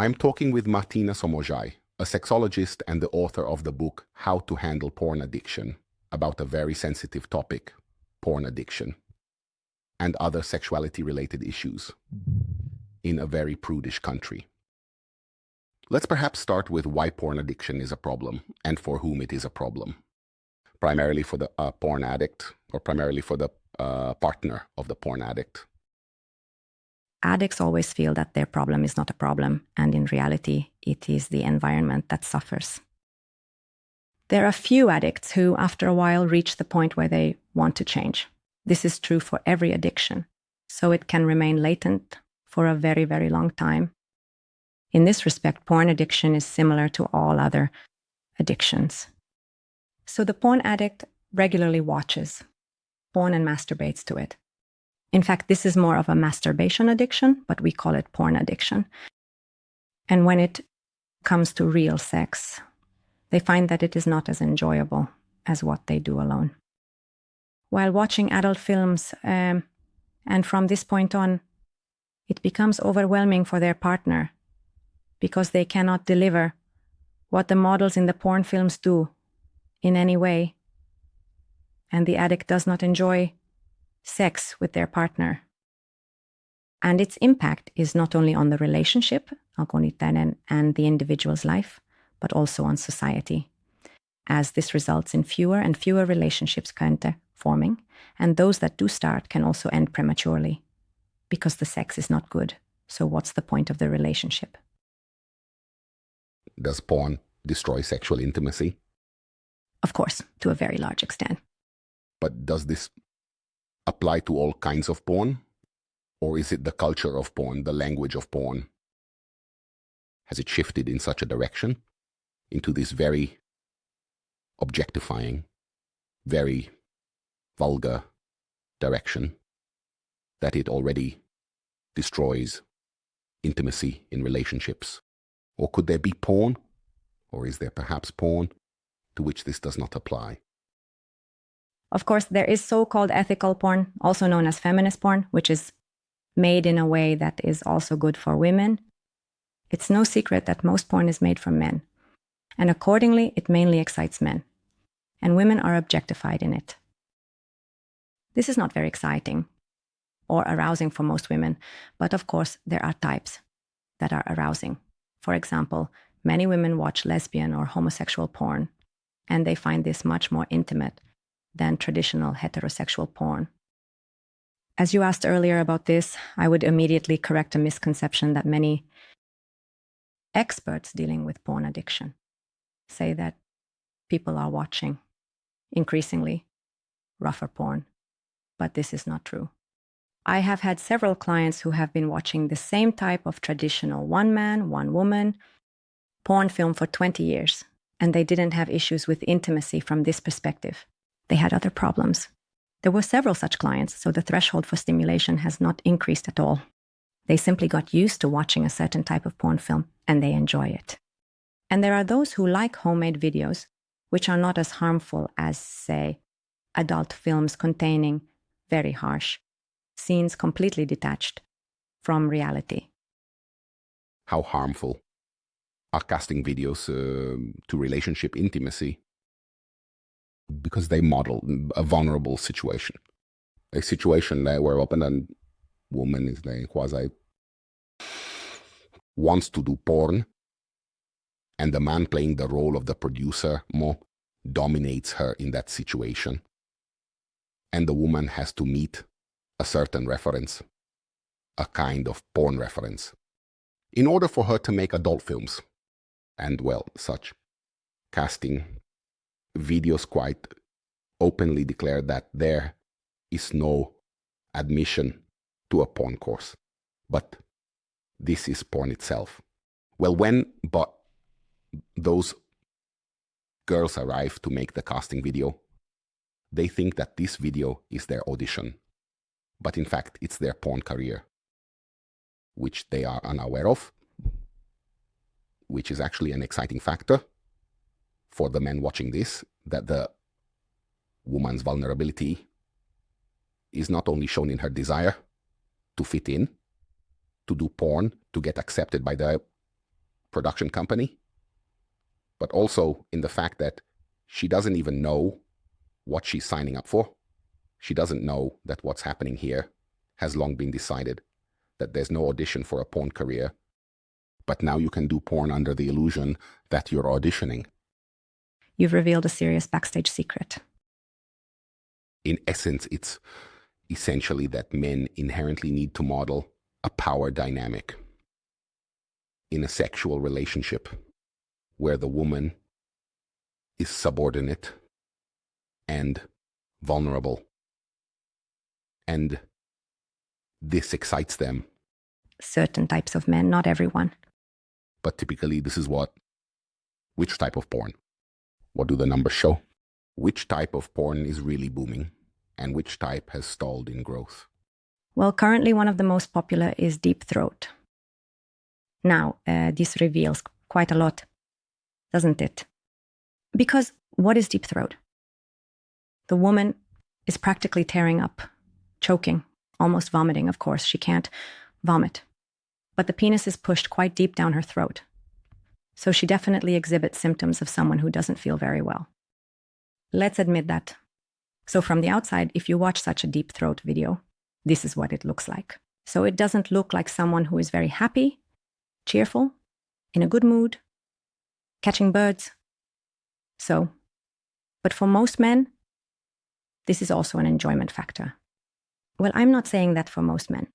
I'm talking with Martina Somorjai, a sexologist and the author of the book How to Handle Porn Addiction, about a very sensitive topic, porn addiction, and other sexuality-related issues in a very prudish country. Let's perhaps start with why porn addiction is a problem and for whom it is a problem. Primarily for the porn addict, or primarily for the partner of the porn addict. Addicts always feel that their problem is not a problem, and in reality, it is the environment that suffers. There are few addicts who, after a while, reach the point where they want to change. This is true for every addiction, so it can remain latent for a very, very long time. In this respect, porn addiction is similar to all other addictions. So the porn addict regularly watches porn and masturbates to it. In fact, this is more of a masturbation addiction, but we call it porn addiction. And when it comes to real sex, they find that it is not as enjoyable as what they do alone. While watching adult films, and from this point on, it becomes overwhelming for their partner because they cannot deliver what the models in the porn films do in any way. And the addict does not enjoy sex with their partner. And its impact is not only on the relationship, alkoholittainen, and the individual's life, but also on society, as this results in fewer and fewer relationships forming, and those that do start can also end prematurely, because the sex is not good. So what's the point of the relationship? Does porn destroy sexual intimacy? Of course, to a very large extent. But does this apply to all kinds of porn? Or is it the culture of porn, the language of porn? Has it shifted in such a direction into this very objectifying, very vulgar direction that it already destroys intimacy in relationships? Or could there be porn, or is there perhaps porn to which this does not apply? Of course, there is so-called ethical porn, also known as feminist porn, which is made in a way that is also good for women. It's no secret that most porn is made for men, and accordingly, it mainly excites men, and women are objectified in it. This is not very exciting or arousing for most women, but of course, there are types that are arousing. For example, many women watch lesbian or homosexual porn, and they find this much more intimate than traditional heterosexual porn. As you asked earlier about this, I would immediately correct a misconception that many experts dealing with porn addiction say that people are watching increasingly rougher porn, but this is not true. I have had several clients who have been watching the same type of traditional one man, one woman porn film for 20 years, and they didn't have issues with intimacy from this perspective. They had other problems. There were several such clients, so the threshold for stimulation has not increased at all. They simply got used to watching a certain type of porn film, and they enjoy it. And there are those who like homemade videos, which are not as harmful as, say, adult films containing very harsh scenes completely detached from reality. How harmful are casting videos to relationship intimacy? Because they model a vulnerable situation. A situation where often a woman is quasi wants to do porn, and the man playing the role of the producer more dominates her in that situation. And the woman has to meet a certain reference, a kind of porn reference, in order for her to make adult films. And well, such casting videos quite openly declare that there is no admission to a porn course, but this is porn itself. Well, but those girls arrive to make the casting video, they think that this video is their audition, but in fact it's their porn career, which they are unaware of, which is actually an exciting factor for the men watching this, that the woman's vulnerability is not only shown in her desire to fit in, to do porn, to get accepted by the production company, but also in the fact that she doesn't even know what she's signing up for. She doesn't know that what's happening here has long been decided, that there's no audition for a porn career, but now you can do porn under the illusion that you're auditioning. You've revealed a serious backstage secret. In essence, it's essentially that men inherently need to model a power dynamic in a sexual relationship where the woman is subordinate and vulnerable. And this excites them. Certain types of men, not everyone. But typically this is which type of porn? What do the numbers show? Which type of porn is really booming and which type has stalled in growth? Well, currently one of the most popular is deep throat. Now, this reveals quite a lot, doesn't it? Because what is deep throat? The woman is practically tearing up, choking, almost vomiting, of course. She can't vomit. But the penis is pushed quite deep down her throat. So she definitely exhibits symptoms of someone who doesn't feel very well. Let's admit that. So from the outside, if you watch such a deep throat video, this is what it looks like. So it doesn't look like someone who is very happy, cheerful, in a good mood, catching birds. But for most men, this is also an enjoyment factor. Well, I'm not saying that for most men.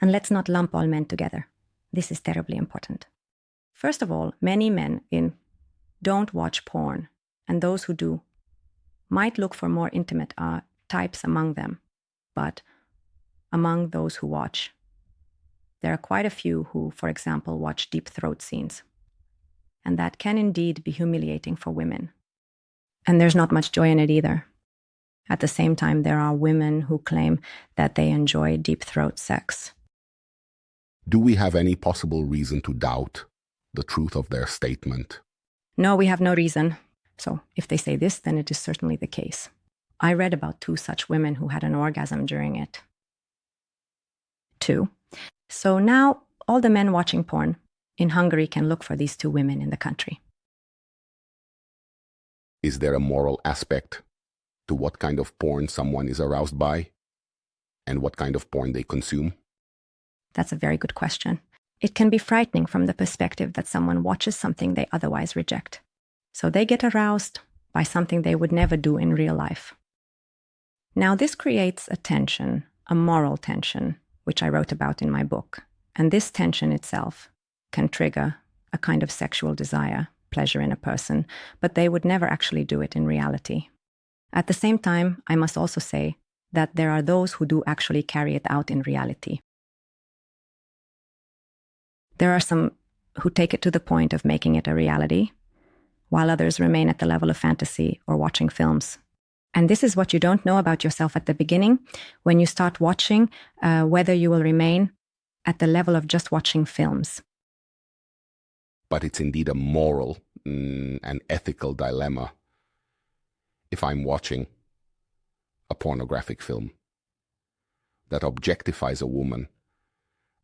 And let's not lump all men together. This is terribly important. First of all, many men don't watch porn, and those who do might look for more intimate types among them. But among those who watch, there are quite a few who, for example, watch deep throat scenes. And that can indeed be humiliating for women. And there's not much joy in it either. At the same time, there are women who claim that they enjoy deep throat sex. Do we have any possible reason to doubt the truth of their statement? No, we have no reason. So if they say this, then it is certainly the case. I read about 2 such women who had an orgasm during it. 2. So now all the men watching porn in Hungary can look for these 2 women in the country. Is there a moral aspect to what kind of porn someone is aroused by and what kind of porn they consume? That's a very good question. It can be frightening from the perspective that someone watches something they otherwise reject. So they get aroused by something they would never do in real life. Now, this creates a tension, a moral tension, which I wrote about in my book. And this tension itself can trigger a kind of sexual desire, pleasure in a person, but they would never actually do it in reality. At the same time, I must also say that there are those who do actually carry it out in reality. There are some who take it to the point of making it a reality, while others remain at the level of fantasy or watching films. And this is what you don't know about yourself at the beginning. When you start watching, whether you will remain at the level of just watching films. But it's indeed a moral and ethical dilemma if I'm watching a pornographic film that objectifies a woman,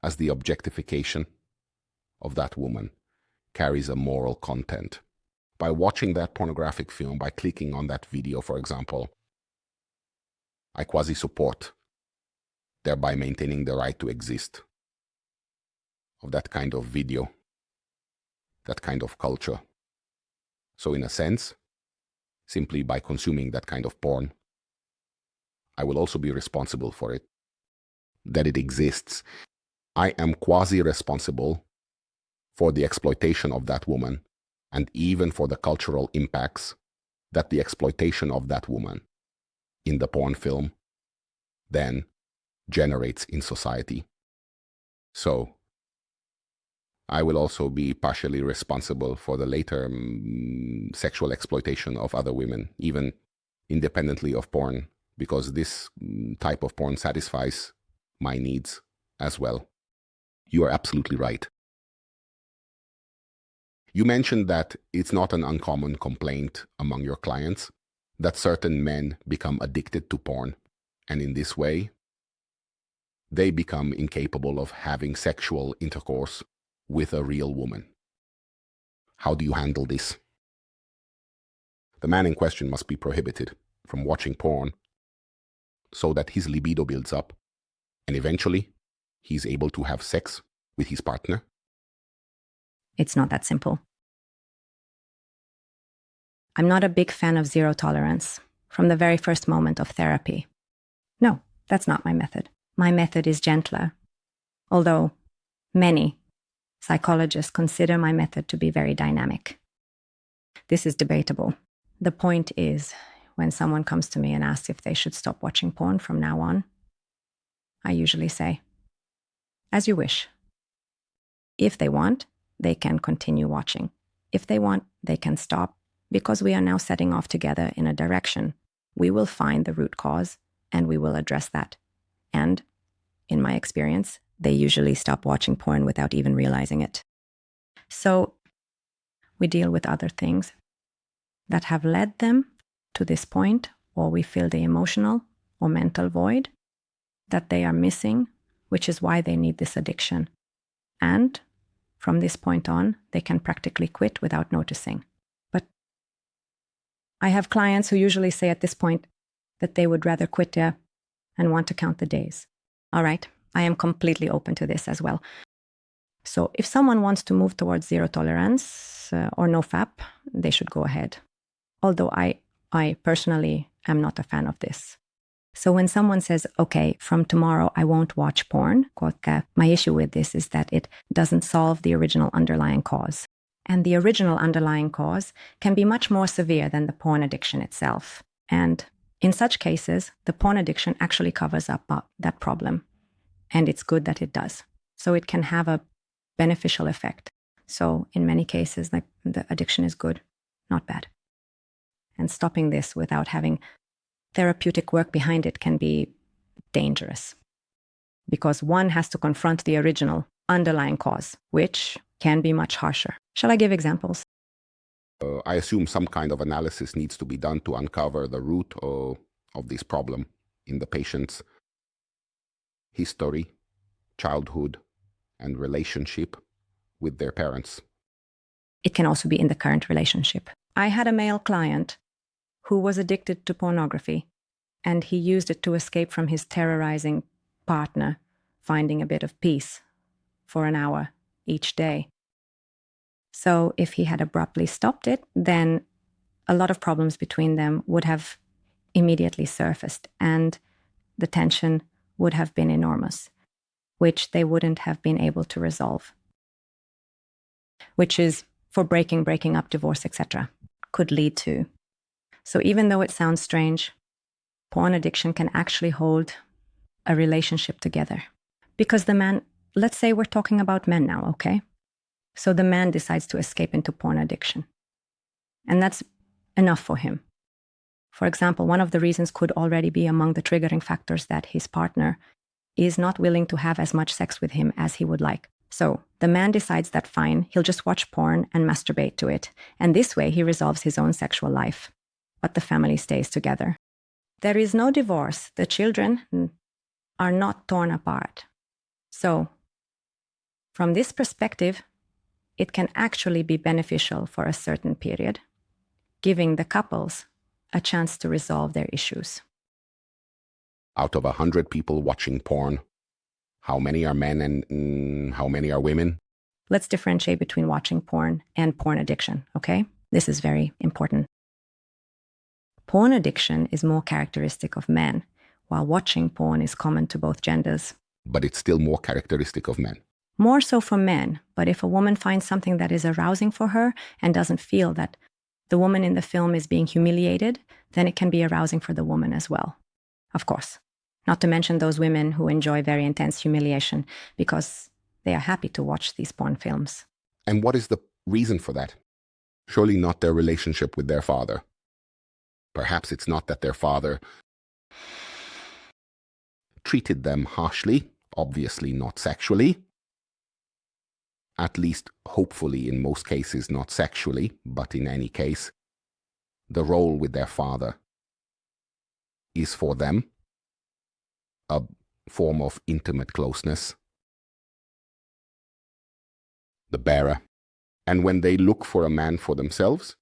as the objectification of that woman carries a moral content. By watching that pornographic film, by clicking on that video, for example, I quasi-support, thereby maintaining the right to exist of that kind of video, that kind of culture. So in a sense, simply by consuming that kind of porn, I will also be responsible for it, that it exists. I am quasi-responsible for the exploitation of that woman and even for the cultural impacts that the exploitation of that woman in the porn film then generates in society. So I will also be partially responsible for the later sexual exploitation of other women, even independently of porn, because this type of porn satisfies my needs as well. You are absolutely right. You mentioned that it's not an uncommon complaint among your clients that certain men become addicted to porn, and in this way, they become incapable of having sexual intercourse with a real woman. How do you handle this? The man in question must be prohibited from watching porn so that his libido builds up and eventually he's able to have sex with his partner. It's not that simple. I'm not a big fan of zero tolerance from the very first moment of therapy. No, that's not my method. My method is gentler, although many psychologists consider my method to be very dynamic. This is debatable. The point is, when someone comes to me and asks if they should stop watching porn from now on, I usually say, as you wish. If they want, they can continue watching. If they want, they can stop, because we are now setting off together in a direction. We will find the root cause and we will address that. And, in my experience, they usually stop watching porn without even realizing it. So, we deal with other things that have led them to this point, or we fill the emotional or mental void that they are missing, which is why they need this addiction. And from this point on, they can practically quit without noticing. But I have clients who usually say at this point that they would rather quit and want to count the days. All right, I am completely open to this as well. So if someone wants to move towards zero tolerance or no FAP, they should go ahead. Although I personally am not a fan of this. So when someone says, okay, from tomorrow I won't watch porn, my issue with this is that it doesn't solve the original underlying cause. And the original underlying cause can be much more severe than the porn addiction itself. And in such cases, the porn addiction actually covers up that problem. And it's good that it does. So it can have a beneficial effect. So in many cases, like, the addiction is good, not bad. And stopping this without having therapeutic work behind it can be dangerous, because one has to confront the original underlying cause, which can be much harsher. Shall I give examples? I assume some kind of analysis needs to be done to uncover the root of this problem in the patient's history, childhood, and relationship with their parents. It can also be in the current relationship. I had a male client who was addicted to pornography, and he used it to escape from his terrorizing partner, finding a bit of peace for an hour each day. So if he had abruptly stopped it, then a lot of problems between them would have immediately surfaced, and the tension would have been enormous, which they wouldn't have been able to resolve, which is for breaking up, divorce, etc., could lead to. So even though it sounds strange, porn addiction can actually hold a relationship together. Because the man, let's say we're talking about men now, okay? So the man decides to escape into porn addiction. And that's enough for him. For example, one of the reasons could already be among the triggering factors that his partner is not willing to have as much sex with him as he would like. So the man decides that fine, he'll just watch porn and masturbate to it. And this way he resolves his own sexual life. But the family stays together. There is no divorce. The children are not torn apart. So, from this perspective, it can actually be beneficial for a certain period, giving the couples a chance to resolve their issues. Out of 100 people watching porn, how many are men and how many are women? Let's differentiate between watching porn and porn addiction, okay? This is very important. Porn addiction is more characteristic of men, while watching porn is common to both genders. But it's still more characteristic of men. More so for men, but if a woman finds something that is arousing for her and doesn't feel that the woman in the film is being humiliated, then it can be arousing for the woman as well. Of course. Not to mention those women who enjoy very intense humiliation because they are happy to watch these porn films. And what is the reason for that? Surely not their relationship with their father. Perhaps it's not that their father treated them harshly, obviously not sexually. At least, hopefully, in most cases, not sexually, but in any case, the role with their father is for them a form of intimate closeness. The bearer And when they look for a man for themselves,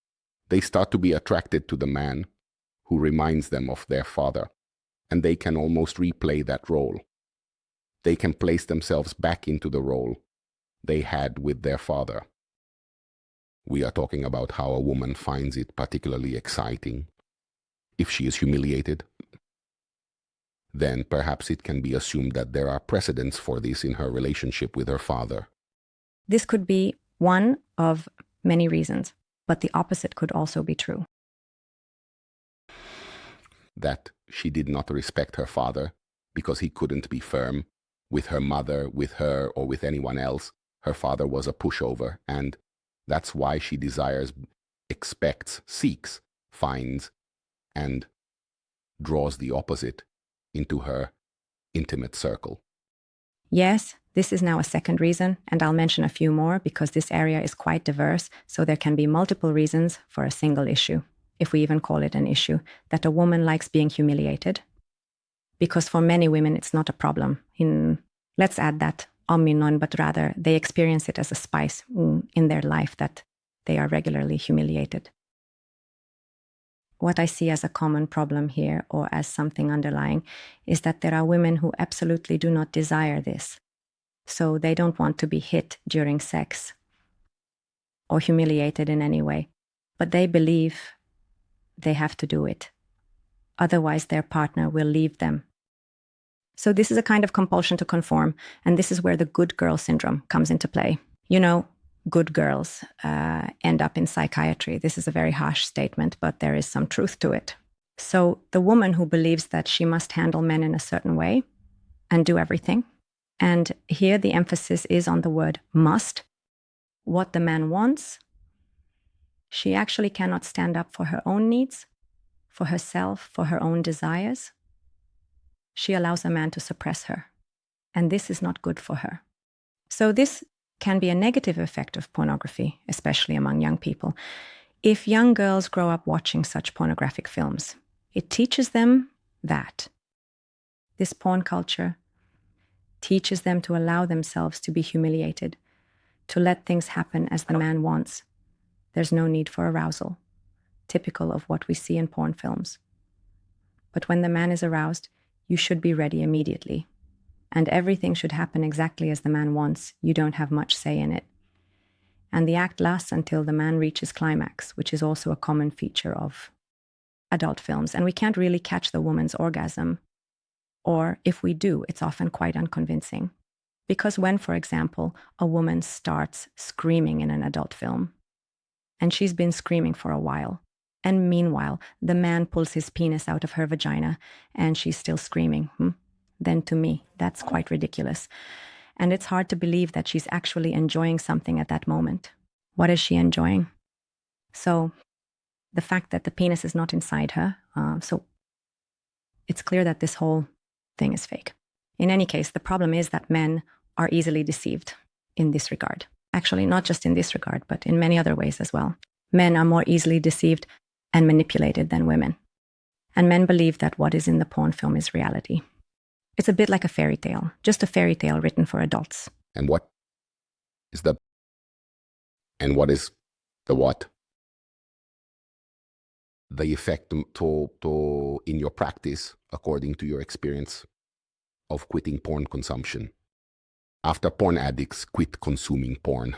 they start to be attracted to the man who reminds them of their father. And they can almost replay that role. They can place themselves back into the role they had with their father. We are talking about how a woman finds it particularly exciting if she is humiliated. Then perhaps it can be assumed that there are precedents for this in her relationship with her father. This could be one of many reasons, but the opposite could also be true. That she did not respect her father because he couldn't be firm with her mother, with her, or with anyone else. Her father was a pushover, and that's why she desires, expects, seeks, finds, and draws the opposite into her intimate circle. Yes, this is now a second reason, and I'll mention a few more because this area is quite diverse, so there can be multiple reasons for a single issue, if we even call it an issue, that a woman likes being humiliated. Because for many women, it's not a problem. Let's add that omninon, but rather they experience it as a spice in their life that they are regularly humiliated. What I see as a common problem here, or as something underlying, is that there are women who absolutely do not desire this. So they don't want to be hit during sex or humiliated in any way, but they believe they have to do it. Otherwise, their partner will leave them. So this is a kind of compulsion to conform, and this is where the good girl syndrome comes into play. You know, good girls end up in psychiatry. This is a very harsh statement, but there is some truth to it. So the woman who believes that she must handle men in a certain way and do everything, and here the emphasis is on the word must, what the man wants, she actually cannot stand up for her own needs, for herself, for her own desires. She allows a man to suppress her, and this is not good for her. So this can be a negative effect of pornography, especially among young people. If young girls grow up watching such pornographic films, it teaches them that. This porn culture teaches them to allow themselves to be humiliated, to let things happen as the man wants. There's no need for arousal, typical of what we see in porn films. But when the man is aroused, you should be ready immediately. And everything should happen exactly as the man wants. You don't have much say in it. And the act lasts until the man reaches climax, which is also a common feature of adult films. And we can't really catch the woman's orgasm. Or if we do, it's often quite unconvincing. Because when, for example, a woman starts screaming in an adult film, and she's been screaming for a while, and meanwhile, the man pulls his penis out of her vagina, and she's still screaming, then to me, that's quite ridiculous. And it's hard to believe that she's actually enjoying something at that moment. What is she enjoying? So the fact that the penis is not inside her, so it's clear that this whole thing is fake. In any case, the problem is that men are easily deceived in this regard. Actually, not just in this regard, but in many other ways as well. Men are more easily deceived and manipulated than women. And men believe that what is in the porn film is reality. It's a bit like a fairy tale, just a fairy tale written for adults. And what is the what? The effect to in your practice, according to your experience of quitting porn consumption. After porn addicts quit consuming porn,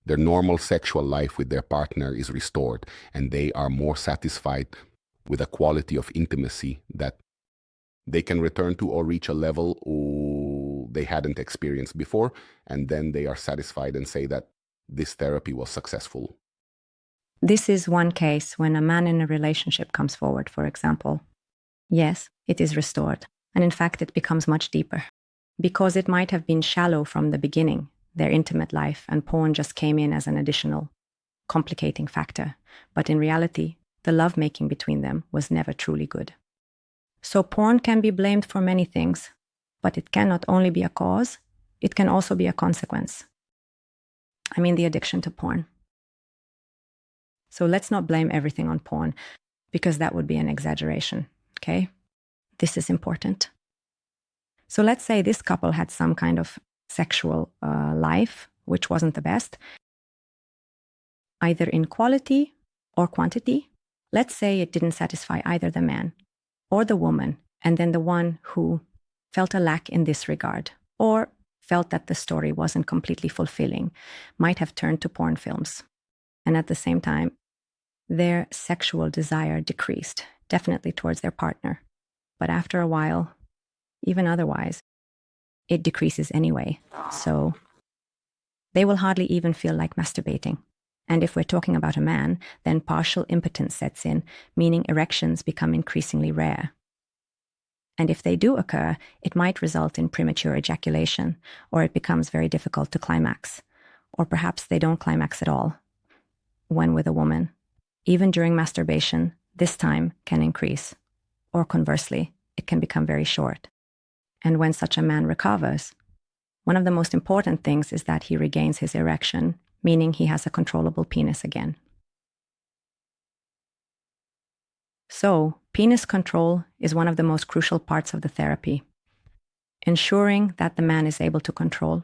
their normal sexual life with their partner is restored, and they are more satisfied with a quality of intimacy that they can return to or reach a level they hadn't experienced before, and then they are satisfied and say that this therapy was successful. This is one case when a man in a relationship comes forward, for example. Yes, it is restored, and in fact it becomes much deeper. Because it might have been shallow from the beginning, their intimate life, and porn just came in as an additional complicating factor. But in reality, the lovemaking between them was never truly good. So porn can be blamed for many things, but it can not only be a cause, it can also be a consequence. I mean the addiction to porn. So let's not blame everything on porn, because that would be an exaggeration, okay? This is important. So let's say this couple had some kind of sexual life, which wasn't the best, either in quality or quantity. Let's say it didn't satisfy either the man or the woman, and then the one who felt a lack in this regard or felt that the story wasn't completely fulfilling might have turned to porn films. And at the same time, their sexual desire decreased, definitely towards their partner. But after a while, even otherwise, it decreases anyway. So they will hardly even feel like masturbating. And if we're talking about a man, then partial impotence sets in, meaning erections become increasingly rare. And if they do occur, it might result in premature ejaculation, or it becomes very difficult to climax. Or perhaps they don't climax at all. When with a woman, even during masturbation, this time can increase. Or conversely, it can become very short. And when such a man recovers, one of the most important things is that he regains his erection, meaning he has a controllable penis again. So, penis control is one of the most crucial parts of the therapy, ensuring that the man is able to control,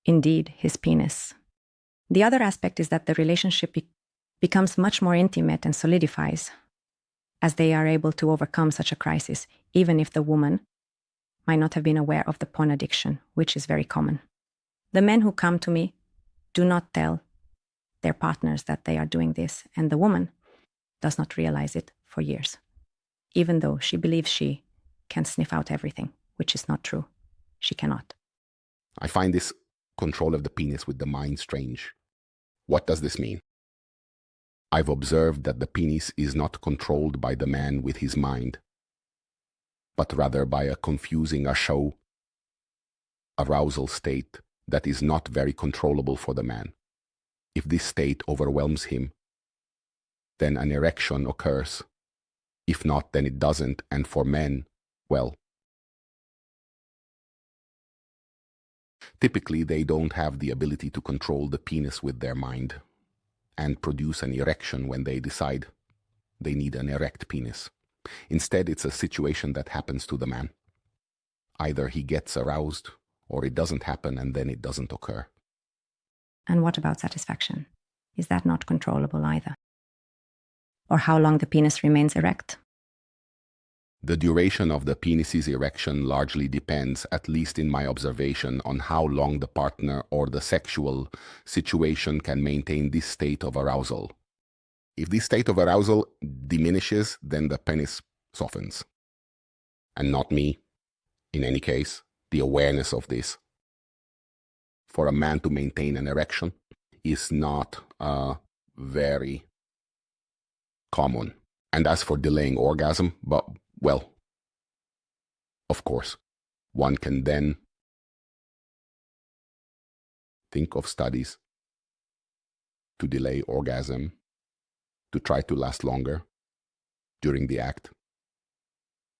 indeed, his penis. The other aspect is that the relationship becomes much more intimate and solidifies as they are able to overcome such a crisis, even if the woman might not have been aware of the porn addiction, which is very common. The men who come to me do not tell their partners that they are doing this, and the woman does not realize it for years, even though she believes she can sniff out everything, which is not true. She cannot. I find this control of the penis with the mind strange. What does this mean? I've observed that the penis is not controlled by the man with his mind, but rather by a confusing arousal state that is not very controllable for the man. If this state overwhelms him, then an erection occurs. If not, then it doesn't, and for men, well, typically they don't have the ability to control the penis with their mind and produce an erection when they decide they need an erect penis. Instead, it's a situation that happens to the man. Either he gets aroused, or it doesn't happen, and then it doesn't occur. And what about satisfaction? Is that not controllable either? Or how long the penis remains erect? The duration of the penis's erection largely depends, at least in my observation, on how long the partner or the sexual situation can maintain this state of arousal. If this state of arousal diminishes, then the penis softens. And not me, in any case, the awareness of this. For a man to maintain an erection is not very common. And as for delaying orgasm, well, of course, one can then think of studies to delay orgasm, to try to last longer during the act.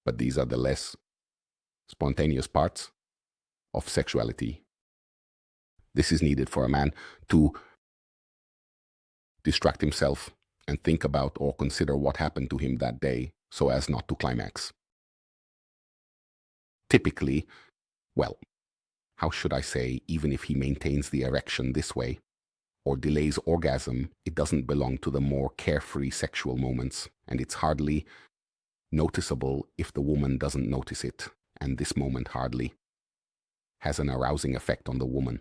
But these are the less spontaneous parts of sexuality. This is needed for a man to distract himself and think about or consider what happened to him that day so as not to climax. Typically, well, how should I say, even if he maintains the erection this way or delays orgasm, it doesn't belong to the more carefree sexual moments, and it's hardly noticeable if the woman doesn't notice it, and this moment hardly has an arousing effect on the woman.